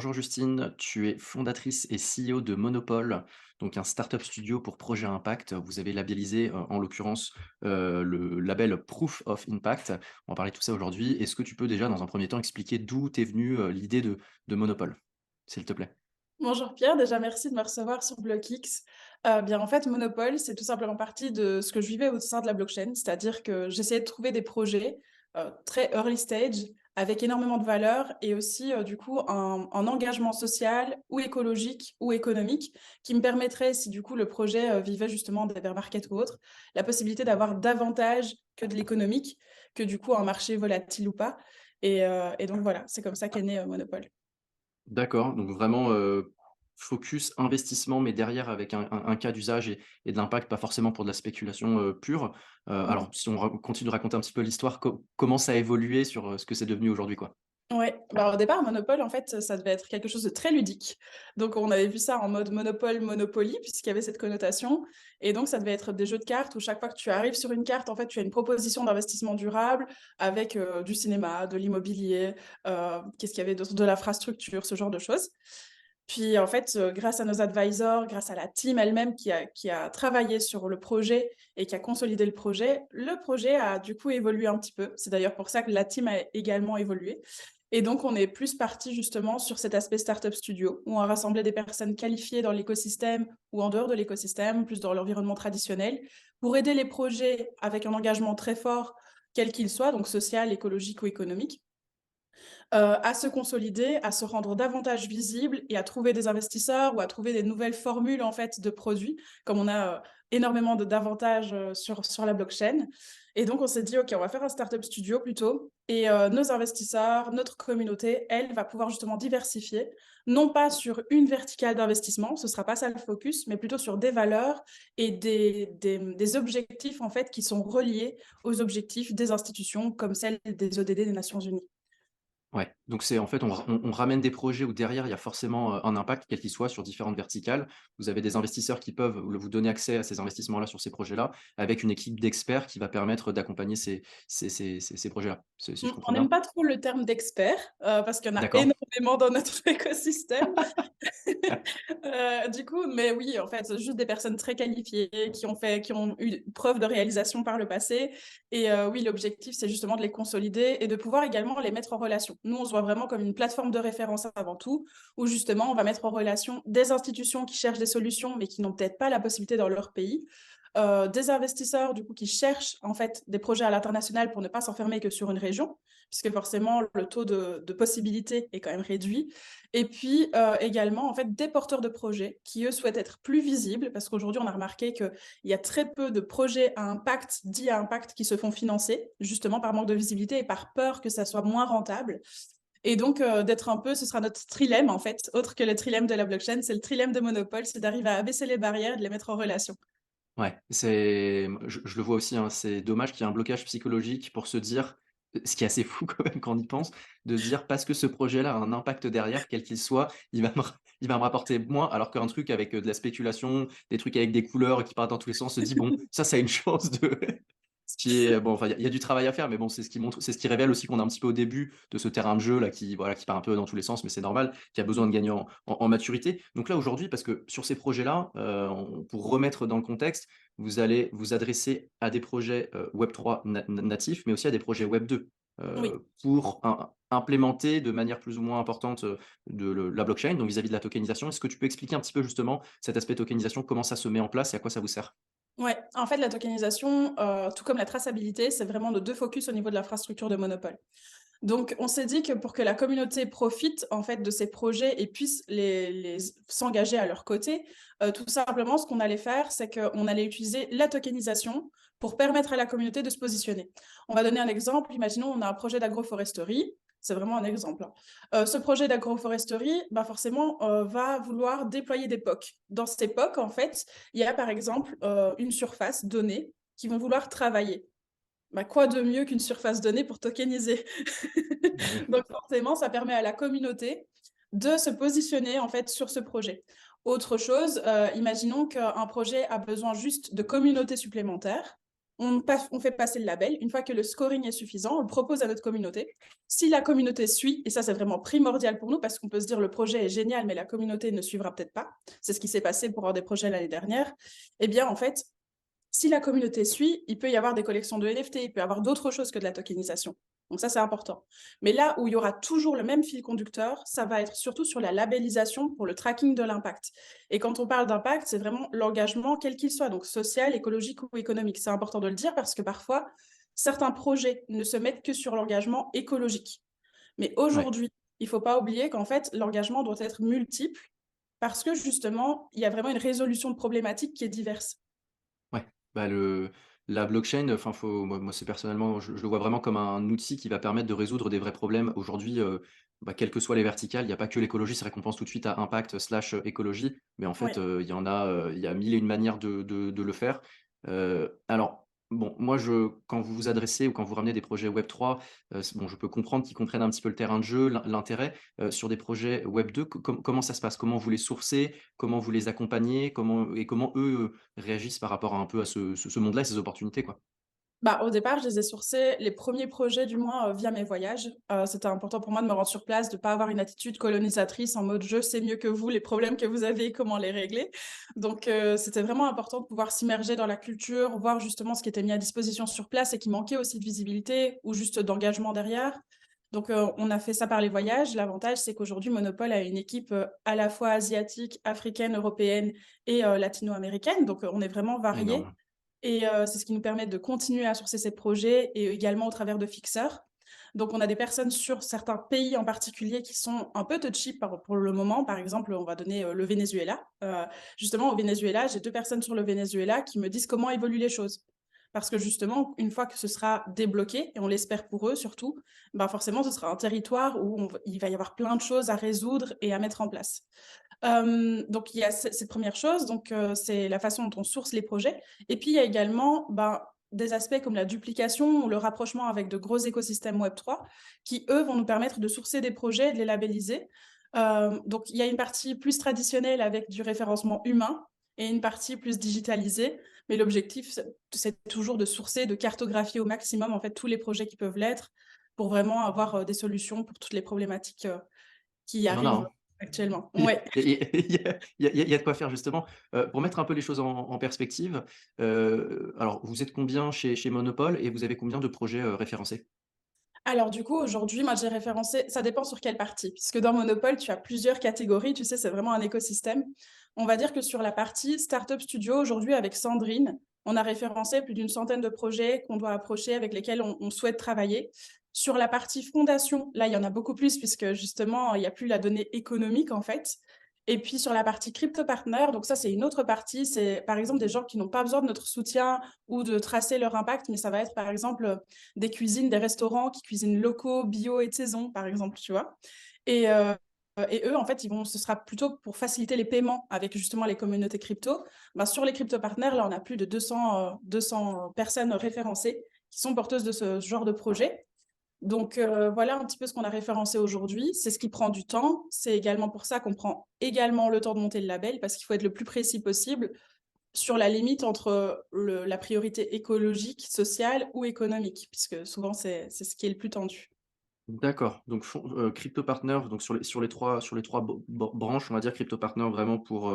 Bonjour Justine, tu es fondatrice et CEO de Monopole, donc un startup studio pour projet impact. Vous avez labellisé, en l'occurrence, le label Proof of Impact. On va parler de tout ça aujourd'hui. Est-ce que tu peux déjà, dans un premier temps, expliquer d'où t'est venue, l'idée de Monopole, s'il te plaît? Bonjour Pierre, déjà merci de me recevoir sur BlockX. Bien en fait, Monopole, c'est tout simplement partie de ce que je vivais au sein de la blockchain, c'est-à-dire que j'essayais de trouver des projets très early stage avec énormément de valeur et aussi du coup un engagement social ou écologique ou économique qui me permettrait, si du coup le projet vivait justement des bear market ou autre, la possibilité d'avoir davantage que de l'économique, que du coup un marché volatile ou pas. Et donc voilà, c'est comme ça qu'est né Monopole. D'accord, donc vraiment, focus investissement, mais derrière avec un cas d'usage et de l'impact, pas forcément pour de la spéculation, pure. Alors si on continue de raconter un petit peu l'histoire, comment ça a évolué sur, ce que c'est devenu aujourd'hui, quoi? Ouais, bah, au départ, Monopole, en fait, ça devait être quelque chose de très ludique. Donc, on avait vu ça en mode Monopole, Monopoly, puisqu'il y avait cette connotation. Et donc, ça devait être des jeux de cartes où chaque fois que tu arrives sur une carte, en fait, tu as une proposition d'investissement durable avec du cinéma, de l'immobilier, qu'est-ce qu'il y avait d'autre, de l'infrastructure, ce genre de choses. Puis, en fait, grâce à nos advisors, grâce à la team elle-même qui a travaillé sur le projet et qui a consolidé le projet a du coup évolué un petit peu. C'est d'ailleurs pour ça que la team a également évolué. Et donc, on est plus parti justement sur cet aspect startup studio, où on a rassemblé des personnes qualifiées dans l'écosystème ou en dehors de l'écosystème, plus dans l'environnement traditionnel, pour aider les projets avec un engagement très fort, quel qu'il soit, donc social, écologique ou économique, à se consolider, à se rendre davantage visible et à trouver des investisseurs ou à trouver des nouvelles formules en fait de produits, comme on a énormément d'avantages sur la blockchain. Et donc on s'est dit, OK, on va faire un startup studio plutôt. Et nos investisseurs, notre communauté, elle, va pouvoir justement diversifier, non pas sur une verticale d'investissement, ce ne sera pas ça le focus, mais plutôt sur des valeurs et des objectifs en fait qui sont reliés aux objectifs des institutions comme celle des ODD des Nations Unies. Ouais, donc c'est en fait, on ramène des projets où derrière, il y a forcément, un impact, quel qu'il soit, sur différentes verticales. Vous avez des investisseurs qui peuvent vous donner accès à ces investissements-là sur ces projets-là, avec une équipe d'experts qui va permettre d'accompagner ces projets-là, si je comprends On n'aime bien? pas trop le terme d'expert, parce qu'il y en a D'accord. énormément dans notre écosystème. Du coup, mais oui, en fait, juste des personnes très qualifiées qui ont eu preuve de réalisation par le passé. Et oui, l'objectif, c'est justement de les consolider et de pouvoir également les mettre en relation. Nous, on se voit vraiment comme une plateforme de référence avant tout, où justement, on va mettre en relation des institutions qui cherchent des solutions, mais qui n'ont peut-être pas la possibilité dans leur pays. Des investisseurs du coup qui cherchent en fait des projets à l'international pour ne pas s'enfermer que sur une région, puisque forcément le taux de possibilités est quand même réduit. Et puis également en fait des porteurs de projets qui eux souhaitent être plus visibles, parce qu'aujourd'hui on a remarqué qu'il y a très peu de projets à impact, dits à impact, qui se font financer, justement par manque de visibilité et par peur que ça soit moins rentable. Et donc, d'être un peu, ce sera notre trilemme en fait, autre que le trilemme de la blockchain, c'est le trilemme de Monopole, c'est d'arriver à abaisser les barrières et de les mettre en relation. Ouais, je le vois aussi, hein, c'est dommage qu'il y ait un blocage psychologique pour se dire, ce qui est assez fou quand même quand on y pense, de se dire: «Parce que ce projet-là a un impact derrière, quel qu'il soit, il va me rapporter moins», alors qu'un truc avec, de la spéculation, des trucs avec des couleurs qui partent dans tous les sens, se dit: «Bon, ça a une chance de» ce qui est bon, enfin, il y a du travail à faire, mais bon, c'est ce qui révèle aussi qu'on est un petit peu au début de ce terrain de jeu là qui, voilà, qui part un peu dans tous les sens, mais c'est normal, qui a besoin de gagner en maturité. Donc là, aujourd'hui, parce que sur ces projets-là, pour remettre dans le contexte, vous allez vous adresser à des projets, Web3 natifs, mais aussi à des projets Web2, Oui. pour implémenter de manière plus ou moins importante, la blockchain, donc vis-à-vis de la tokenisation. Est-ce que tu peux expliquer un petit peu justement cet aspect tokenisation, comment ça se met en place et à quoi ça vous sert? Ouais, en fait, la tokenisation, tout comme la traçabilité, c'est vraiment nos 2 focus au niveau de l'infrastructure de Monopole. Donc, on s'est dit que pour que la communauté profite, en fait, de ces projets et puisse les s'engager à leur côté, tout simplement, ce qu'on allait faire, c'est qu'on allait utiliser la tokenisation pour permettre à la communauté de se positionner. On va donner un exemple. Imaginons, on a un projet d'agroforesterie. C'est vraiment un exemple, hein. Ce projet d'agroforesterie, bah, forcément, va vouloir déployer des POC. Dans ces POC, en fait, il y a, par exemple, une surface donnée qu'ils vont vouloir travailler. Bah, quoi de mieux qu'une surface donnée pour tokeniser? Oui. Donc forcément, ça permet à la communauté de se positionner, en fait, sur ce projet. Autre chose, imaginons qu'un projet a besoin juste de communautés supplémentaires. on fait passer le label. Une fois que le scoring est suffisant, on le propose à notre communauté. Si la communauté suit, et ça c'est vraiment primordial pour nous parce qu'on peut se dire le projet est génial, mais la communauté ne suivra peut-être pas. C'est ce qui s'est passé pour un des projets l'année dernière. Eh bien, en fait, si la communauté suit, il peut y avoir des collections de NFT, il peut y avoir d'autres choses que de la tokenisation. Donc ça, c'est important. Mais là où il y aura toujours le même fil conducteur, ça va être surtout sur la labellisation pour le tracking de l'impact. Et quand on parle d'impact, c'est vraiment l'engagement, quel qu'il soit, donc social, écologique ou économique. C'est important de le dire parce que parfois, certains projets ne se mettent que sur l'engagement écologique. Mais Ouais, aujourd'hui, il ne faut pas oublier qu'en fait, l'engagement doit être multiple parce que justement, il y a vraiment une résolution de problématiques qui est diverse. ouais. Bah, la blockchain, enfin, moi, c'est personnellement, je le vois vraiment comme un outil qui va permettre de résoudre des vrais problèmes. Aujourd'hui, bah, quelles que soient les verticales, il y a pas que l'écologie se récompense tout de suite à impact slash écologie, mais en fait, Oui. il y en a, il y a 1000 et une manières de le faire. Alors, bon, moi, quand vous vous adressez ou quand vous ramenez des projets Web3, bon, je peux comprendre qu'ils comprennent un petit peu le terrain de jeu, l'intérêt. Sur des projets Web2, comment ça se passe? Comment vous les sourcez? Comment vous les accompagnez? Comment eux, réagissent par rapport à un peu à ce monde-là et ces opportunités, quoi? Bah, au départ, je les ai sourcés, les premiers projets du moins, via mes voyages. C'était important pour moi de me rendre sur place, de pas avoir une attitude colonisatrice en mode: «Je sais mieux que vous les problèmes que vous avez, comment les régler». Donc c'était vraiment important de pouvoir s'immerger dans la culture, voir justement ce qui était mis à disposition sur place et qui manquait aussi de visibilité ou juste d'engagement derrière. Donc on a fait ça par les voyages. L'avantage, c'est qu'aujourd'hui Monopole a une équipe, à la fois asiatique, africaine, européenne et latino-américaine. Donc on est vraiment variés. Énorme. Et c'est ce qui nous permet de continuer à sourcer ces projets et également au travers de fixeurs. Donc on a des personnes sur certains pays en particulier qui sont un peu touchy pour le moment. Par exemple, on va donner, le Venezuela. Justement au Venezuela, j'ai 2 personnes sur le Venezuela qui me disent comment évoluent les choses. Parce que justement, une fois que ce sera débloqué et on l'espère pour eux surtout, ben forcément ce sera un territoire où il va y avoir plein de choses à résoudre et à mettre en place. Donc il y a cette première chose, donc c'est la façon dont on source les projets et puis il y a également, ben, des aspects comme la duplication ou le rapprochement avec de gros écosystèmes Web3 qui, eux, vont nous permettre de sourcer des projets et de les labelliser. Donc il y a une partie plus traditionnelle avec du référencement humain et une partie plus digitalisée, mais l'objectif, c'est toujours de sourcer, de cartographier au maximum, en fait, tous les projets qui peuvent l'être pour vraiment avoir, des solutions pour toutes les problématiques, qui Il y en a, arrivent hein. actuellement. Il Ouais. y a de quoi faire justement. Pour mettre un peu les choses en perspective, alors vous êtes combien chez Monopole et vous avez combien de projets, référencés? Alors du coup, aujourd'hui, moi, j'ai référencé ça dépend sur quelle partie, puisque dans Monopole, tu as plusieurs catégories, tu sais, c'est vraiment un écosystème. On va dire que sur la partie startup studio, aujourd'hui, avec Sandrine, on a référencé plus d'une centaine de projets qu'on doit approcher, avec lesquels on souhaite travailler. Sur la partie fondation, là, il y en a beaucoup plus, puisque justement, il y a plus la donnée économique, en fait. Et puis sur la partie crypto partner, donc ça, c'est une autre partie, c'est par exemple des gens qui n'ont pas besoin de notre soutien ou de tracer leur impact, mais ça va être par exemple, des cuisines, des restaurants qui cuisinent locaux, bio et de saison, par exemple, tu vois? Et eux, en fait, ce sera plutôt pour faciliter les paiements avec justement les communautés crypto. Ben, sur les crypto partners, là, on a plus de 200 personnes référencées qui sont porteuses de ce genre de projet. Donc voilà un petit peu ce qu'on a référencé aujourd'hui. C'est ce qui prend du temps. C'est également pour ça qu'on prend également le temps de monter le label parce qu'il faut être le plus précis possible sur la limite entre la priorité écologique, sociale ou économique, puisque souvent c'est ce qui est le plus tendu. D'accord, donc crypto partner, donc sur les trois branches, on va dire crypto partner vraiment pour,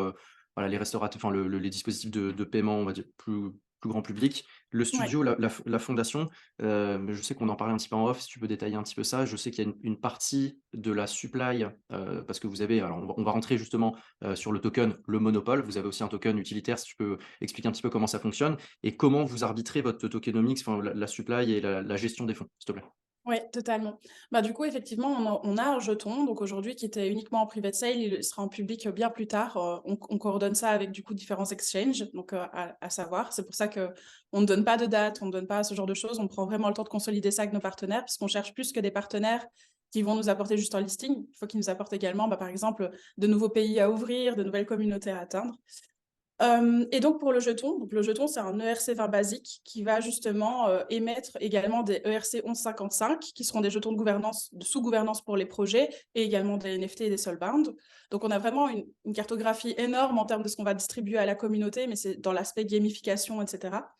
voilà les restaurateurs, enfin les dispositifs de paiement, on va dire plus grand public. Le Ouais. studio, la fondation, mais je sais qu'on en parlait un petit peu en off, si tu peux détailler un petit peu ça. Je sais qu'il y a une partie de la supply, parce que vous avez alors on va rentrer justement, sur le token, le monopole. Vous avez aussi un token utilitaire, si tu peux expliquer un petit peu comment ça fonctionne et comment vous arbitrez votre tokenomics, enfin la supply et la gestion des fonds, s'il te plaît? Ouais, totalement. Bah, du coup, effectivement, on a un jeton, donc aujourd'hui, qui était uniquement en private sale, il sera en public, bien plus tard. On coordonne ça avec, du coup, différents exchanges, donc à savoir. C'est pour ça que on ne donne pas de date, on ne donne pas ce genre de choses. On prend vraiment le temps de consolider ça avec nos partenaires, puisqu'on cherche plus que des partenaires qui vont nous apporter juste un listing. Il faut qu'ils nous apportent également, bah, par exemple, de nouveaux pays à ouvrir, de nouvelles communautés à atteindre. Et donc pour le jeton, c'est un ERC20 basique qui va justement, émettre également des ERC 1155 qui seront des jetons de sous-gouvernance pour les projets et également des NFT et des soulbound. Donc on a vraiment une cartographie énorme en termes de ce qu'on va distribuer à la communauté, mais c'est dans l'aspect gamification et cetera.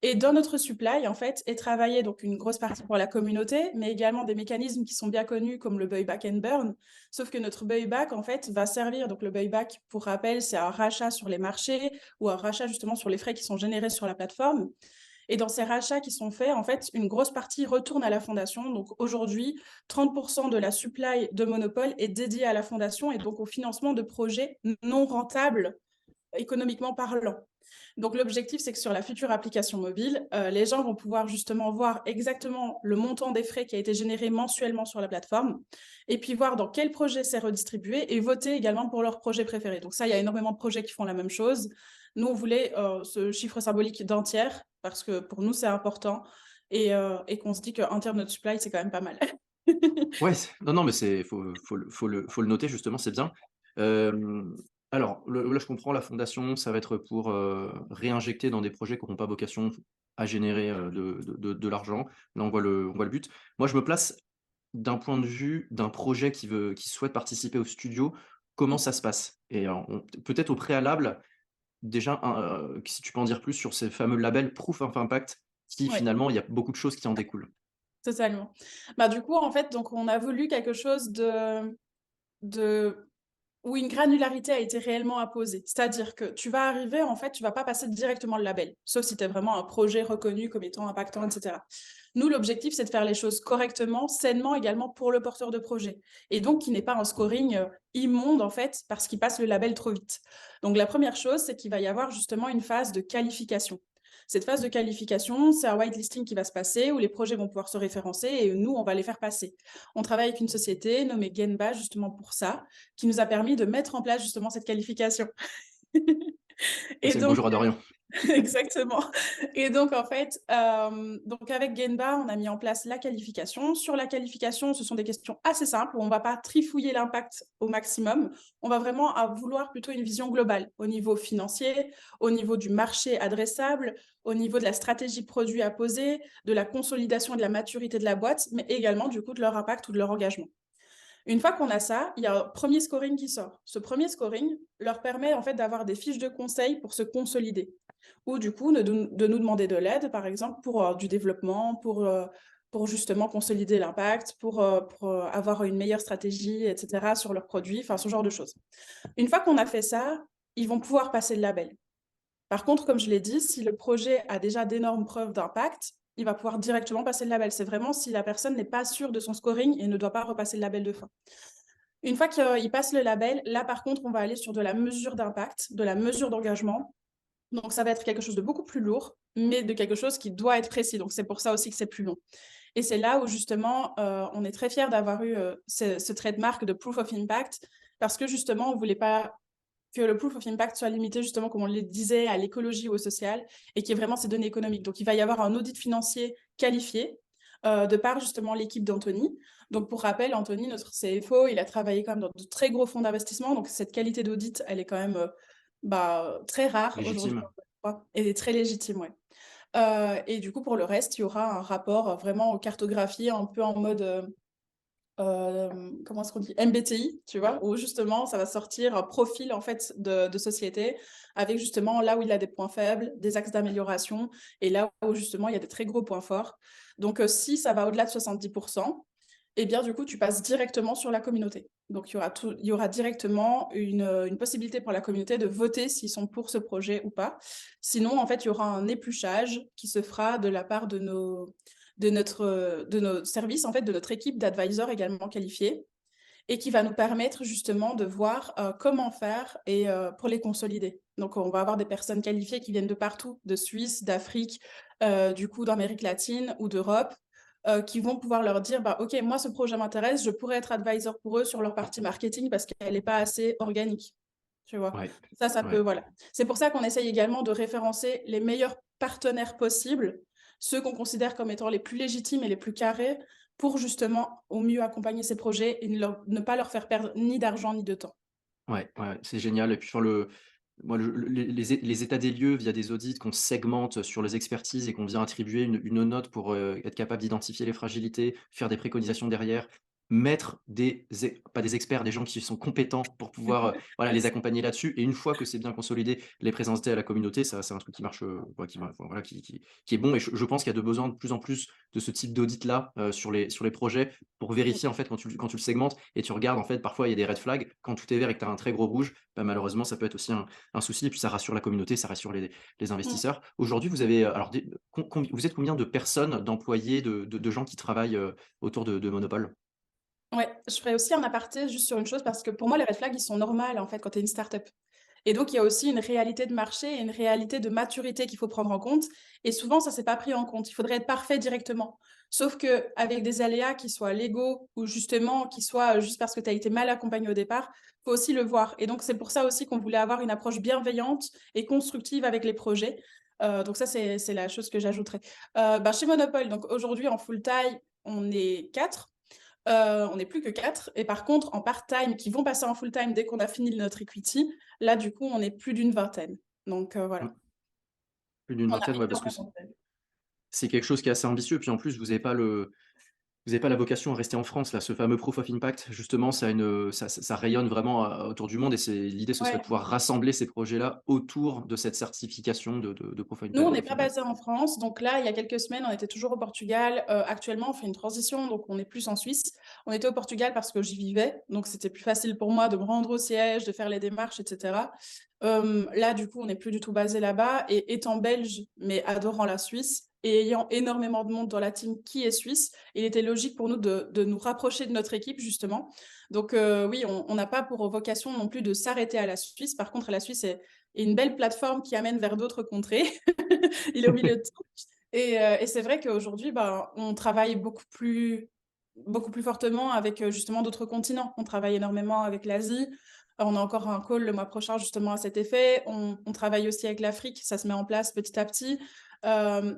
Et dans notre supply, en fait, est travaillé donc une grosse partie pour la communauté, mais également des mécanismes qui sont bien connus comme le buyback and burn. Sauf que notre buyback, en fait, va servir, donc le buyback, pour rappel, c'est un rachat sur les marchés ou un rachat justement sur les frais qui sont générés sur la plateforme. Et dans ces rachats qui sont faits, en fait, une grosse partie retourne à la fondation. Donc aujourd'hui, 30% de la supply de Monopole est dédiée à la fondation et donc au financement de projets non rentables économiquement parlant. Donc l'objectif, c'est que sur la future application mobile, les gens vont pouvoir justement voir exactement le montant des frais qui a été généré mensuellement sur la plateforme, et puis voir dans quel projet c'est redistribué, et voter également pour leur projet préféré. Donc ça, il y a énormément de projets qui font la même chose. Nous, on voulait ce chiffre symbolique d'un tiers, parce que pour nous, c'est important, et qu'on se dit qu'un tiers de notre supply, c'est quand même pas mal. Ouais, non, non, mais c'est faut le noter justement, c'est bien. Hem, alors là, je comprends la fondation, ça va être pour, réinjecter dans des projets qui n'auront pas vocation à générer, de l'argent. Là, on voit le but. Moi, je me place d'un point de vue d'un projet qui souhaite participer au studio. Comment ça se passe? Et alors on peut-être au préalable, déjà si tu peux en dire plus sur ces fameux labels Proof of Impact qui Oui. finalement, il y a beaucoup de choses qui en découlent. Totalement. Bah, du coup, en fait, donc on a voulu quelque chose de où une granularité a été réellement apposée. C'est-à-dire que tu vas arriver, en fait, tu vas pas passer directement le label, sauf si tu es vraiment un projet reconnu comme étant impactant, et cetera. Nous, l'objectif, c'est de faire les choses correctement, sainement également pour le porteur de projet, et donc qui n'est pas un scoring, immonde, en fait, parce qu'il passe le label trop vite. Donc la première chose, c'est qu'il va y avoir justement une phase de qualification. Cette phase de qualification, c'est un whitelisting qui va se passer, où les projets vont pouvoir se référencer et nous, on va les faire passer. On travaille avec une société nommée Genba, justement pour ça, qui nous a permis de mettre en place justement cette qualification. Et C'est le donc bonjour à Dorian. exactement. Et donc en fait, donc avec Genba, on a mis en place la qualification. Sur la qualification, ce sont des questions assez simples où on ne va pas trifouiller l'impact au maximum. On va vraiment vouloir plutôt une vision globale au niveau financier, au niveau du marché adressable, au niveau de la stratégie produit à poser, de la consolidation et de la maturité de la boîte, mais également du coup de leur impact ou de leur engagement. Une fois qu'on a ça, il y a un premier scoring qui sort. Ce premier scoring leur permet en fait d'avoir des fiches de conseils pour se consolider ou du coup de nous demander de l'aide, par exemple, pour du développement, pour justement consolider l'impact, pour avoir une meilleure stratégie, etc., sur leurs produits, enfin ce genre de choses. Une fois qu'on a fait ça, ils vont pouvoir passer le label. Par contre, comme je l'ai dit, si le projet a déjà d'énormes preuves d'impact, il va pouvoir directement passer le label. C'est vraiment si la personne n'est pas sûre de son scoring et ne doit pas repasser le label de fin. Une fois qu'il passe le label, là par contre, on va aller sur de la mesure d'impact, de la mesure d'engagement. Donc ça va être quelque chose de beaucoup plus lourd, mais de quelque chose qui doit être précis. Donc c'est pour ça aussi que c'est plus long. Et c'est là où justement, on est très fiers d'avoir eu ce trademark de Proof of Impact, parce que justement, on ne voulait pas que le proof of impact soit limité justement, comme on le disait, à l'écologie ou au social, et qu'il y ait vraiment ces données économiques. Donc, il va y avoir un audit financier qualifié de par justement l'équipe d'Anthony. Donc, pour rappel, Anthony, notre CFO, il a travaillé quand même dans de très gros fonds d'investissement. Donc, cette qualité d'audit, elle est quand même très rare aujourd'hui, Légitime. et est très légitime, ouais. Et du coup, pour le reste, il y aura un rapport vraiment cartographié, un peu en mode comment est-ce qu'on dit? MBTI, tu vois? Où justement, ça va sortir un profil en fait de société avec justement là où il a des points faibles, des axes d'amélioration et là où justement il y a des très gros points forts. Donc, si ça va au-delà de 70%, et bien du coup, tu passes directement sur la communauté. Donc il y aura directement une possibilité pour la communauté de voter s'ils sont pour ce projet ou pas. Sinon, en fait, il y aura un épluchage qui se fera de la part de nos services, en fait, de notre équipe d'advisors également qualifiés et qui va nous permettre justement de voir comment faire et pour les consolider. Donc, on va avoir des personnes qualifiées qui viennent de partout, de Suisse, d'Afrique, du coup d'Amérique latine ou d'Europe, qui vont pouvoir leur dire, bah, OK, moi, ce projet m'intéresse, je pourrais être advisor pour eux sur leur partie marketing parce qu'elle n'est pas assez organique. Tu vois? Ouais, Ça peut, ouais. voilà. C'est pour ça qu'on essaye également de référencer les meilleurs partenaires possibles, ceux qu'on considère comme étant les plus légitimes et les plus carrés, pour justement au mieux accompagner ces projets et ne pas leur faire perdre ni d'argent ni de temps. Ouais, ouais, c'est génial et puis sur le moi le les états des lieux via des audits qu'on segmente sur les expertises et qu'on vient attribuer une note pour, être capable d'identifier les fragilités, faire des préconisations derrière, mettre pas des experts, des gens qui sont compétents pour pouvoir, voilà, Ouais, les accompagner là-dessus et une fois que c'est bien consolidé, les présenter à la communauté, ça c'est un truc qui marche, ouais, qui va voilà, qui est bon et je pense qu'il y a de besoin de plus en plus de ce type d'audit-là, sur les projets pour vérifier, en fait, quand tu le segmentes et tu regardes, en fait, parfois il y a des red flags. Quand tout est vert et que tu as un très gros rouge, bah, malheureusement, ça peut être aussi un souci et puis ça rassure la communauté, ça rassure les mmh. investisseurs. Aujourd'hui, vous avez, alors des vous êtes combien de personnes, d'employés, de gens qui travaillent, autour de Monopole? Ouais, je ferais aussi un aparté juste sur une chose parce que pour moi, les red flags, ils sont normales, en fait, quand tu es une start-up. Et donc, il y a aussi une réalité de marché et une réalité de maturité qu'il faut prendre en compte. Et souvent, ça, c'est pas pris en compte. Il faudrait être parfait directement. Sauf que avec des aléas qui soient légaux ou justement qui soient juste parce que tu as été mal accompagné au départ, faut aussi le voir. Et donc, c'est pour ça aussi qu'on voulait avoir une approche bienveillante et constructive avec les projets. Donc ça, c'est la chose que j'ajouterais. Chez Monopole, donc aujourd'hui en full time, on est 4. On n'est plus que 4 et par contre en part-time qui vont passer en full-time dès qu'on a fini notre equity, là du coup on est plus d'une vingtaine. Donc Mmh, voilà, plus d'une on a vingtaine, ouais, parce que énormément d'aide. c'est quelque chose qui est assez ambitieux, puis en plus vous avez pas la vocation à rester en France là, ce fameux Proof of Impact justement ça a ça rayonne vraiment, autour du monde et l'idée ce serait de Ouais. pouvoir rassembler ces projets-là autour de cette certification de Proof Nous, on n'est of pas Impact. basé en France, donc là, il y a quelques semaines, on était toujours au Portugal. Actuellement, on fait une transition, donc on est plus en Suisse. On était au Portugal parce que j'y vivais, donc c'était plus facile pour moi de me rendre au siège, de faire les démarches, et cetera. Là, du coup, on n'est plus du tout basé là-bas et étant belge, mais adorant la Suisse et ayant énormément de monde dans la team qui est suisse, il était logique pour nous de nous rapprocher de notre équipe, justement. Donc oui, on n'a pas pour vocation non plus de s'arrêter à la Suisse. Par contre, la Suisse est une belle plateforme qui amène vers d'autres contrées. Il est au milieu de tout. Et c'est vrai qu'aujourd'hui, on travaille beaucoup plus fortement avec justement d'autres continents. On travaille énormément avec l'Asie. On a encore un call le mois prochain justement à cet effet. On travaille aussi avec l'Afrique, ça se met en place petit à petit.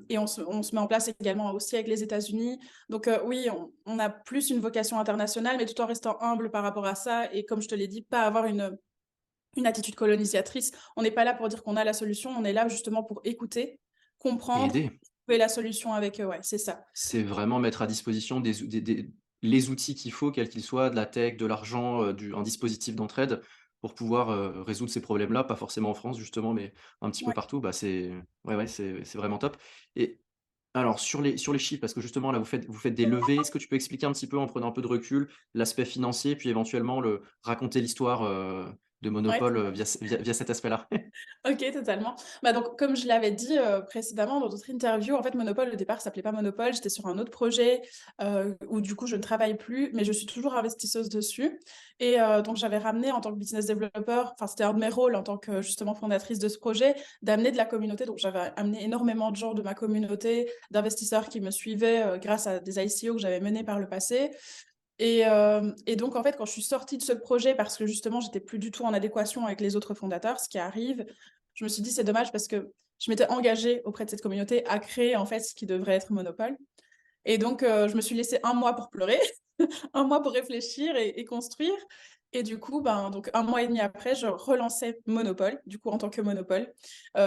Et on se met en place également aussi avec les États-Unis. Donc oui, on a plus une vocation internationale, mais tout en restant humble par rapport à ça. Et comme je te l'ai dit, pas avoir une attitude colonisatrice. On n'est pas là pour dire qu'on a la solution, on est là justement pour écouter, Et comprendre, aider. trouver la solution avec eux, ouais, c'est ça. C'est vraiment mettre à disposition les outils qu'il faut, quels qu'ils soient, de la tech, de l'argent, un dispositif d'entraide pour pouvoir, résoudre ces problèmes-là, pas forcément en France justement, mais un petit peu Ouais. partout. Bah, ouais, c'est vraiment top et alors sur les chiffres, parce que justement là vous faites des levées, est-ce que tu peux expliquer un petit peu en prenant un peu de recul, l'aspect financier, puis éventuellement raconter l'histoire, de Ouais, Monopole, via cet aspect-là? OK, totalement. Donc comme je l'avais dit, précédemment dans d'autres interviews, en fait, Monopole, au départ, ça s'appelait pas Monopole, j'étais sur un autre projet, où du coup, je ne travaille plus, mais je suis toujours investisseuse dessus et donc j'avais ramené en tant que business developer, enfin, c'était un de mes rôles en tant que, justement, fondatrice de ce projet, d'amener de la communauté. Donc j'avais amené énormément de gens de ma communauté, d'investisseurs qui me suivaient, grâce à des ICO que j'avais menés par le passé. Et donc en fait, quand je suis sortie de ce projet parce que justement, j'étais plus du tout en adéquation avec les autres fondateurs, ce qui arrive, je me suis dit: «C'est dommage» parce que je m'étais engagée auprès de cette communauté à créer en fait ce qui devrait être Monopole et donc je me suis laissée un mois pour pleurer, un mois pour réfléchir et construire et du coup, donc 1 mois et demi après, je relançais Monopole, du coup en tant que Monopole.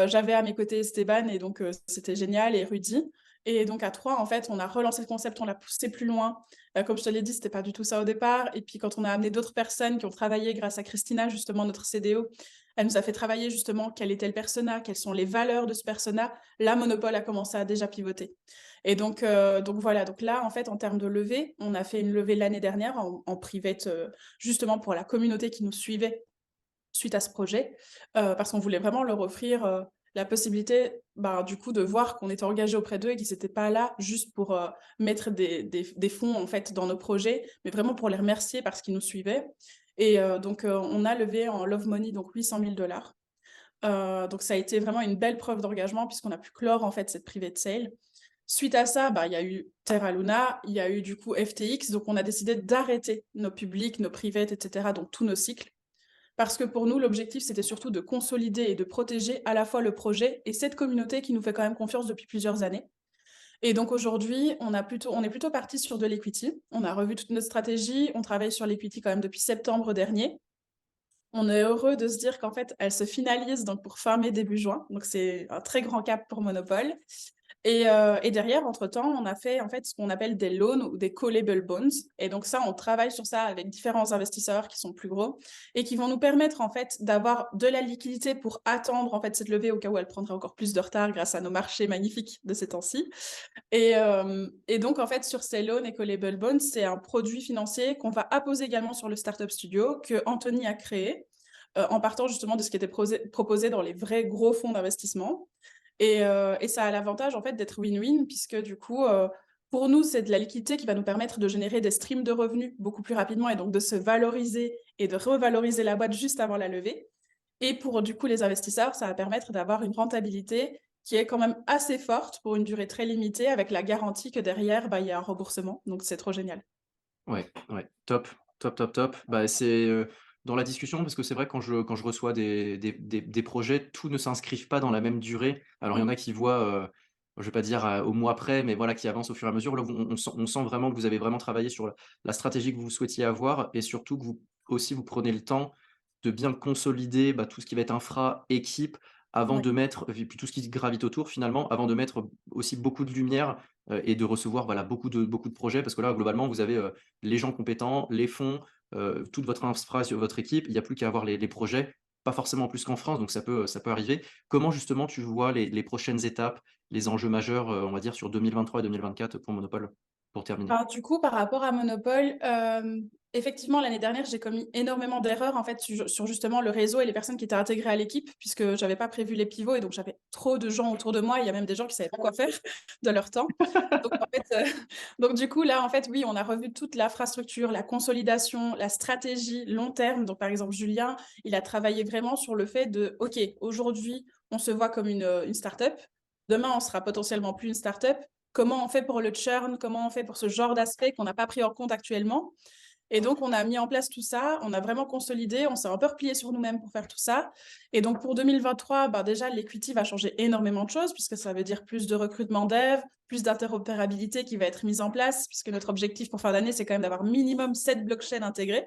J'avais à mes côtés Esteban et donc c'était génial et Rudy et donc à 3 en fait, on a relancé le concept, on l'a poussé plus loin. Comme je te l'ai dit, c'était pas du tout ça au départ et puis quand on a amené d'autres personnes qui ont travaillé grâce à Christina, justement notre CDO, elle nous a fait travailler justement quel était le persona, quelles sont les valeurs de ce persona. Là, Monopole a commencé à déjà pivoter. Et donc voilà, donc là, en fait, en termes de levée, on a fait une levée l'année dernière en private, justement pour la communauté qui nous suivait suite à ce projet, parce qu'on voulait vraiment leur offrir, la possibilité, du coup, de voir qu'on était engagé auprès d'eux et qu'ils étaient pas là juste pour, mettre des fonds, en fait, dans nos projets, mais vraiment pour les remercier parce qu'ils nous suivaient et donc on a levé en love money, donc 800 000 $. Donc ça a été vraiment une belle preuve d'engagement puisqu'on a pu clore, en fait, cette private sale. Suite à ça, il y a eu Terra Luna, il y a eu du coup FTX, donc on a décidé d'arrêter nos publics, nos privates, et cetera, donc tous nos cycles. Parce que pour nous, l'objectif, c'était surtout de consolider et de protéger à la fois le projet et cette communauté qui nous fait quand même confiance depuis plusieurs années. Et donc aujourd'hui, on est plutôt parti sur de l'equity. On a revu toute notre stratégie, on travaille sur l'equity quand même depuis septembre dernier. On est heureux de se dire qu'en fait, elle se finalise donc pour fin mai, début juin. Donc c'est un très grand cap pour Monopole. Et derrière, entre-temps, on a fait, en fait, ce qu'on appelle des loans ou des callable bonds et donc ça, on travaille sur ça avec différents investisseurs qui sont plus gros et qui vont nous permettre, en fait, d'avoir de la liquidité pour attendre, en fait, cette levée au cas où elle prendrait encore plus de retard grâce à nos marchés magnifiques de ces temps-ci et donc en fait, sur ces loans et callable bonds, c'est un produit financier qu'on va apposer également sur le Startup Studio que Anthony a créé, en partant justement de ce qui était proposé dans les vrais gros fonds d'investissement et ça a l'avantage, en fait, d'être win-win puisque du coup, pour nous, c'est de la liquidité qui va nous permettre de générer des streams de revenus beaucoup plus rapidement et donc de se valoriser et de revaloriser la boîte juste avant la levée. Et pour, du coup, les investisseurs, ça va permettre d'avoir une rentabilité qui est quand même assez forte pour une durée très limitée avec la garantie que derrière, bah, il y a un remboursement. Donc c'est trop génial. Ouais, ouais, top, top, top, top. Bah, c'est, dans la discussion parce que c'est vrai quand je reçois des projets, tout ne s'inscrivent pas dans la même durée. Alors il y en Mmh. a qui voient, je vais pas dire, au mois près, mais voilà, qui avancent au fur et à mesure. Là, on sent vraiment que vous avez vraiment travaillé sur la stratégie que vous souhaitiez avoir et surtout que vous aussi vous prenez le temps de bien consolider, bah, tout ce qui va être infra, équipe, avant Ouais. de mettre et puis tout ce qui gravite autour finalement, avant de mettre aussi beaucoup de lumière, et de recevoir, voilà, beaucoup de projets. Parce que là, globalement, vous avez, les gens compétents, les fonds, toute votre infra sur votre équipe. Il n'y a plus qu'à avoir les projets, pas forcément plus qu'en France, donc ça peut arriver. Comment justement tu vois les prochaines étapes, les enjeux majeurs, on va dire sur 2023 et 2024 pour Monopole? Pour terminer. Ben, du coup, par rapport à Monopole, effectivement, l'année dernière, j'ai commis énormément d'erreurs, en fait, sur justement le réseau et les personnes qui étaient intégrées à l'équipe, puisque j'avais pas prévu les pivots et donc j'avais trop de gens autour de moi. Il y a même des gens qui savaient pas quoi faire de leur temps. Donc en fait, donc du coup, là, en fait, oui, on a revu toute l'infrastructure, la consolidation, la stratégie long terme. Donc par exemple, Julien, il a travaillé vraiment sur le fait de: «OK, aujourd'hui, on se voit comme une start-up. Demain, on sera potentiellement plus une start-up. Comment on fait pour le churn? Comment on fait pour ce genre d'aspect qu'on n'a pas pris en compte actuellement?» Et donc, on a mis en place tout ça, on a vraiment consolidé, on s'est un peu replié sur nous-mêmes pour faire tout ça. Et donc, pour 2023, bah, déjà, l'equity va changer énormément de choses, puisque ça veut dire plus de recrutement dev, plus d'interopérabilité qui va être mise en place, puisque notre objectif pour fin d'année, c'est quand même d'avoir minimum 7 blockchains intégrées.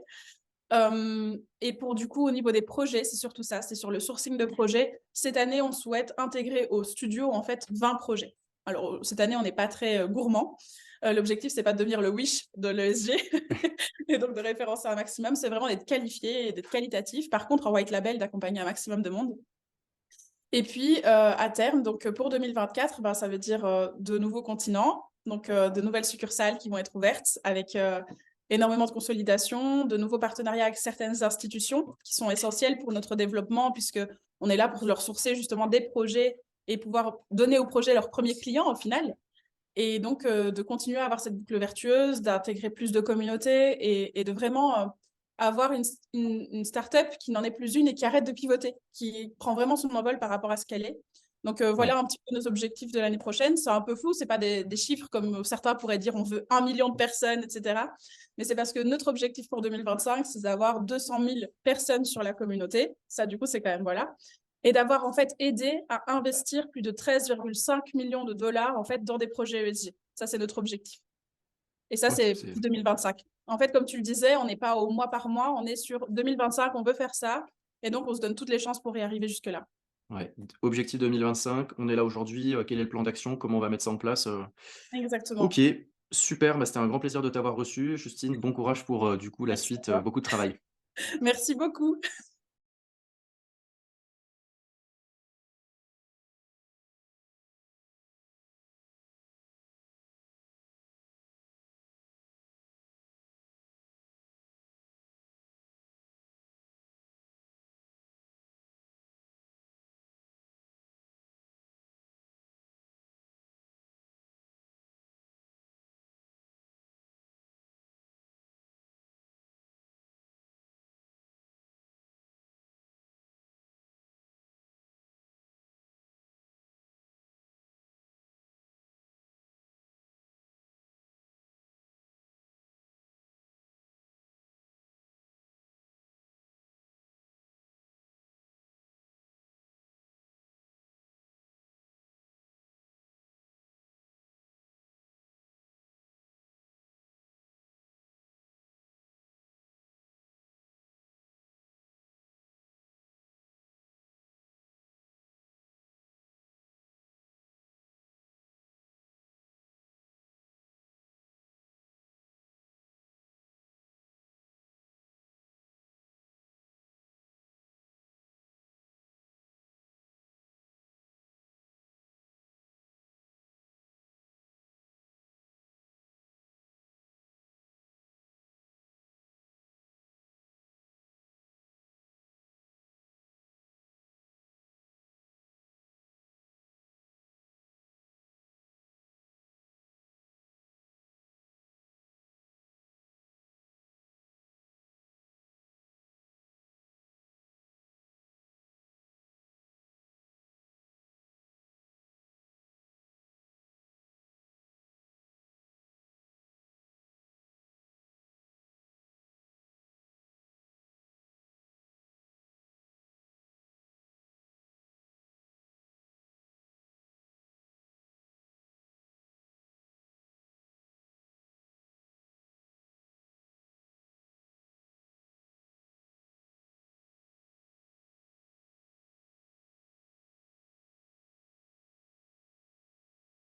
Et pour du coup, au niveau des projets, c'est surtout ça, c'est sur le sourcing de projets. Cette année, on souhaite intégrer au studio, en fait, 20 projets. Alors, cette année, on n'est pas très gourmand. L'objectif, c'est pas de devenir le Wish de l'ESG et donc de référencer un maximum, c'est vraiment d'être qualifié et d'être qualitatif. Par contre, en white label, d'accompagner un maximum de monde. Et puis, à terme, donc pour 2024, ben, ça veut dire de nouveaux continents, donc de nouvelles succursales qui vont être ouvertes avec énormément de consolidation, de nouveaux partenariats avec certaines institutions qui sont essentielles pour notre développement, puisque on est là pour leur sourcer justement des projets et pouvoir donner aux projets leurs premiers clients au final. Et donc, de continuer à avoir cette boucle vertueuse, d'intégrer plus de communautés et de vraiment, avoir une start-up qui n'en est plus une et qui arrête de pivoter, qui prend vraiment son envol par rapport à ce qu'elle est. Donc, Ouais. voilà un petit peu nos objectifs de l'année prochaine. C'est un peu flou, c'est pas des chiffres comme certains pourraient dire: «On veut 1 million de personnes» et cetera. Mais c'est parce que notre objectif pour 2025, c'est d'avoir 200 000 personnes sur la communauté. Ça, du coup, c'est quand même voilà et d'avoir en fait aidé à investir plus de 13,5 millions de dollars en fait dans des projets ESG. Ça, c'est notre objectif. Et ça, Ouais, c'est c'est pour 2025. En fait, comme tu le disais, on n'est pas au mois par mois, on est sur 2025, on veut faire ça. Et donc, on se donne toutes les chances pour y arriver jusque-là. ouais. Objectif 2025, on est là aujourd'hui, quel est le plan d'action? Comment on va mettre ça en place? OK, Exactement. super, bah, c'était un grand plaisir de t'avoir reçu, Justine. Bon courage pour, du coup la Merci à suite, toi. beaucoup de travail. Merci beaucoup.